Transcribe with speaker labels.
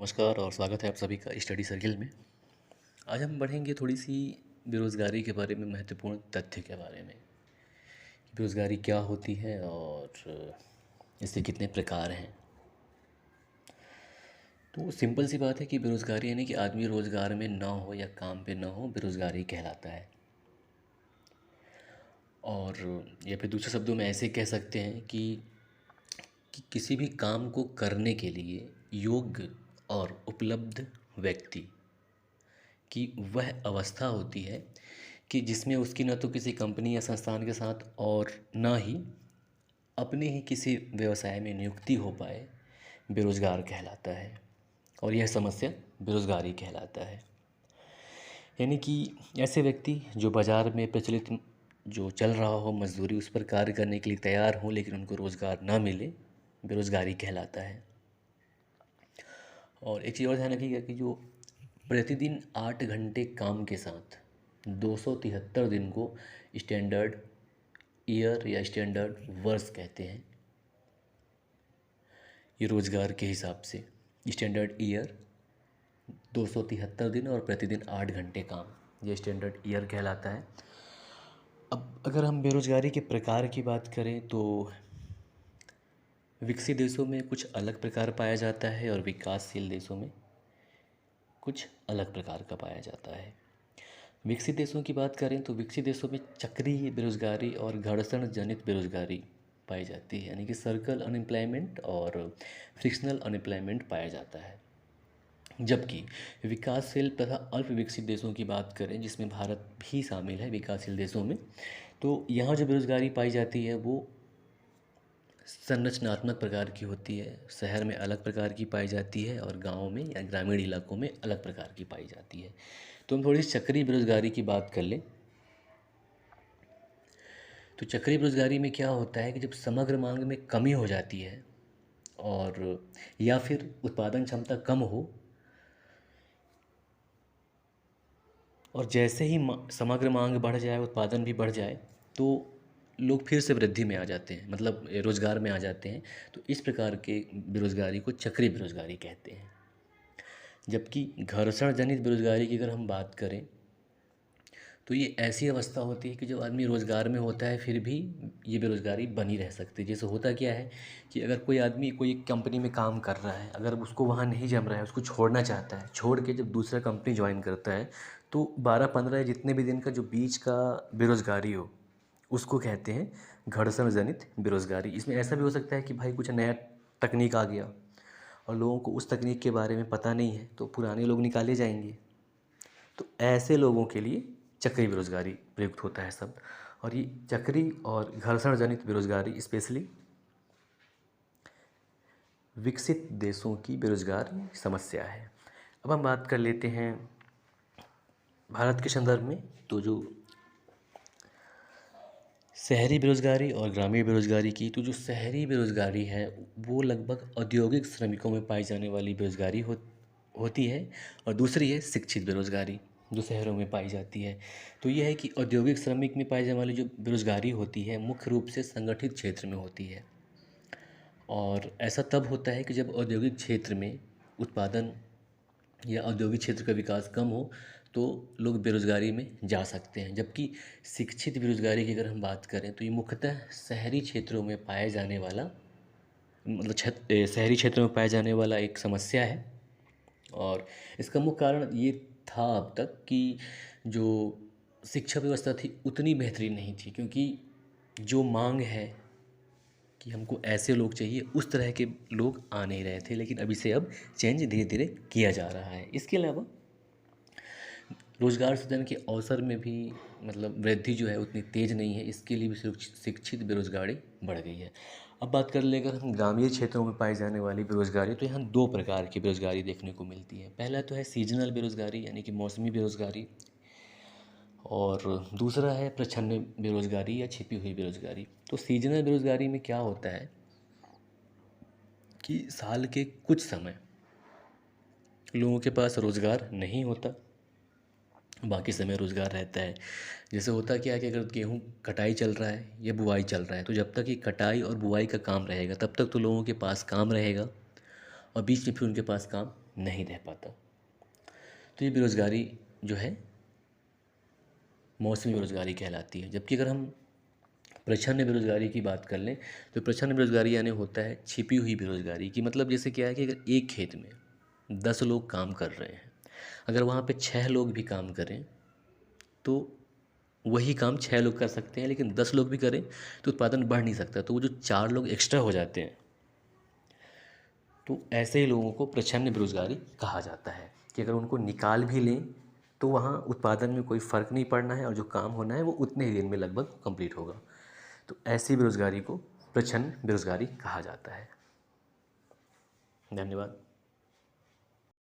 Speaker 1: नमस्कार और स्वागत है आप सभी का स्टडी सर्किल में। आज हम बढ़ेंगे थोड़ी सी बेरोज़गारी के बारे में, महत्वपूर्ण तथ्य के बारे में कि बेरोज़गारी क्या होती है और इसके कितने प्रकार हैं। तो सिंपल सी बात है कि बेरोज़गारी यानी कि आदमी रोज़गार में ना हो या काम पे ना हो, बेरोज़गारी कहलाता है। और या फिर दूसरे शब्दों में ऐसे कह सकते हैं कि किसी भी काम को करने के लिए योग्य और उपलब्ध व्यक्ति कि वह अवस्था होती है कि जिसमें उसकी न तो किसी कंपनी या संस्थान के साथ और ना ही अपने ही किसी व्यवसाय में नियुक्ति हो पाए, बेरोज़गार कहलाता है। और यह समस्या बेरोज़गारी कहलाता है। यानी कि ऐसे व्यक्ति जो बाज़ार में प्रचलित जो चल रहा हो मजदूरी, उस पर कार्य करने के लिए तैयार हों लेकिन उनको रोज़गार ना मिले, बेरोज़गारी कहलाता है। और एक चीज़ और ध्यान रखिएगा कि जो प्रतिदिन 8 घंटे काम के साथ 273 दिन को स्टैंडर्ड ईयर या स्टैंडर्ड वर्ष कहते हैं। ये रोज़गार के हिसाब से स्टैंडर्ड ईयर 273 दिन और प्रतिदिन 8 घंटे काम, ये स्टैंडर्ड ईयर कहलाता है। अब अगर हम बेरोज़गारी के प्रकार की बात करें तो विकसित देशों में कुछ अलग प्रकार पाया जाता है और विकासशील देशों में कुछ अलग प्रकार का पाया जाता है। विकसित देशों की बात करें तो विकसित देशों में चक्रीय बेरोज़गारी और घर्षण जनित बेरोज़गारी पाई जाती है, यानी कि सर्कल अनएम्प्लॉयमेंट और फ्रिक्शनल अनएम्प्लॉयमेंट पाया जाता है। जबकि विकासशील तथा अल्प विकसित देशों की बात करें, जिसमें भारत भी शामिल है विकासशील देशों में, तो यहाँ जो बेरोज़गारी पाई जाती है वो संरचनात्मक प्रकार की होती है। शहर में अलग प्रकार की पाई जाती है और गाँव में या ग्रामीण इलाकों में अलग प्रकार की पाई जाती है। तो हम थोड़ी सी चक्रीय बेरोज़गारी की बात कर लें तो चक्रीय बेरोज़गारी में क्या होता है कि जब समग्र मांग में कमी हो जाती है और या फिर उत्पादन क्षमता कम हो और जैसे ही समग्र मांग बढ़ जाए, उत्पादन भी बढ़ जाए, तो लोग फिर से वृद्धि में आ जाते हैं, मतलब रोज़गार में आ जाते हैं। तो इस प्रकार के बेरोज़गारी को चक्रीय बेरोज़गारी कहते हैं। जबकि घर्षण जनित बेरोज़गारी की अगर हम बात करें तो ये ऐसी अवस्था होती है कि जब आदमी रोज़गार में होता है फिर भी ये बेरोज़गारी बनी रह सकती है। जैसे होता क्या है कि अगर कोई आदमी कोई एक कंपनी में काम कर रहा है, अगर उसको वहाँ नहीं जम रहा है, उसको छोड़ना चाहता है, छोड़ के जब दूसरा कंपनी ज्वाइन करता है तो 12-15 जितने भी दिन का जो बीच का बेरोज़गारी हो, उसको कहते हैं घर्षण जनित बेरोज़गारी। इसमें ऐसा भी हो सकता है कि भाई कुछ नया तकनीक आ गया और लोगों को उस तकनीक के बारे में पता नहीं है, तो पुराने लोग निकाले जाएंगे। तो ऐसे लोगों के लिए चक्रीय बेरोज़गारी प्रयुक्त होता है शब्द। और ये चक्रीय और घर्षण जनित बेरोज़गारी स्पेशली विकसित देशों की बेरोज़गारी समस्या है। अब हम बात कर लेते हैं भारत के संदर्भ में। तो जो शहरी बेरोज़गारी और ग्रामीण बेरोज़गारी की, तो जो शहरी बेरोज़गारी है वो लगभग औद्योगिक श्रमिकों में पाई जाने वाली बेरोज़गारी होती है और दूसरी है शिक्षित बेरोज़गारी जो शहरों में पाई जाती है। तो ये है कि औद्योगिक श्रमिक में पाई जाने वाली जो बेरोज़गारी होती है मुख्य रूप से संगठित क्षेत्र में होती है। और ऐसा तब होता है कि जब औद्योगिक क्षेत्र में उत्पादन या औद्योगिक क्षेत्र का विकास कम हो तो लोग बेरोज़गारी में जा सकते हैं। जबकि शिक्षित बेरोज़गारी की अगर हम बात करें तो ये मुख्यतः शहरी क्षेत्रों में पाया जाने वाला, मतलब शहरी क्षेत्रों में पाया जाने वाला एक समस्या है। और इसका मुख्य कारण ये था अब तक कि जो शिक्षा व्यवस्था थी उतनी बेहतरीन नहीं थी, क्योंकि जो मांग है कि हमको ऐसे लोग चाहिए, उस तरह के लोग आ नहीं रहे थे। लेकिन अभी से अब चेंज धीरे धीरे किया जा रहा है। इसके अलावा रोज़गार सृजन के अवसर में भी मतलब वृद्धि जो है उतनी तेज़ नहीं है, इसके लिए भी शिक्षित बेरोज़गारी बढ़ गई है। अब बात कर ले अगर हम ग्रामीण क्षेत्रों में पाई जाने वाली बेरोज़गारी, तो यहाँ दो प्रकार की बेरोज़गारी देखने को मिलती है। पहला तो है सीजनल बेरोज़गारी यानी कि मौसमी बेरोज़गारी, और दूसरा है प्रच्छन्न बेरोज़गारी या छिपी हुई बेरोज़गारी। तो सीजनल बेरोज़गारी में क्या होता है कि साल के कुछ समय लोगों के पास रोज़गार नहीं होता, बाकी समय रोज़गार रहता है। जैसे होता क्या है कि अगर गेहूँ कटाई चल रहा है या बुआई चल रहा है, तो जब तक ये कटाई और बुआई का काम रहेगा तब तक तो लोगों के पास काम रहेगा और बीच में फिर उनके पास काम नहीं रह पाता। तो ये बेरोज़गारी जो है मौसमी बेरोज़गारी कहलाती है। जबकि अगर हम प्रच्छन्न बेरोज़गारी की बात कर लें तो प्रच्छन्न बेरोज़गारी यानी होता है छिपी हुई बेरोज़गारी की मतलब जैसे क्या है कि अगर एक खेत में 10 लोग काम कर रहे हैं, अगर वहाँ पे 6 लोग भी काम करें तो वही काम 6 लोग कर सकते हैं, लेकिन 10 लोग भी करें तो उत्पादन बढ़ नहीं सकता। तो वो जो 4 लोग एक्स्ट्रा हो जाते हैं, तो ऐसे ही लोगों को प्रच्छन्न बेरोज़गारी कहा जाता है कि अगर उनको निकाल भी लें तो वहाँ उत्पादन में कोई फ़र्क नहीं पड़ना है और जो काम होना है वो उतने ही दिन में लगभग कंप्लीट होगा। तो ऐसी बेरोज़गारी को प्रच्छन्न बेरोज़गारी कहा जाता है। धन्यवाद।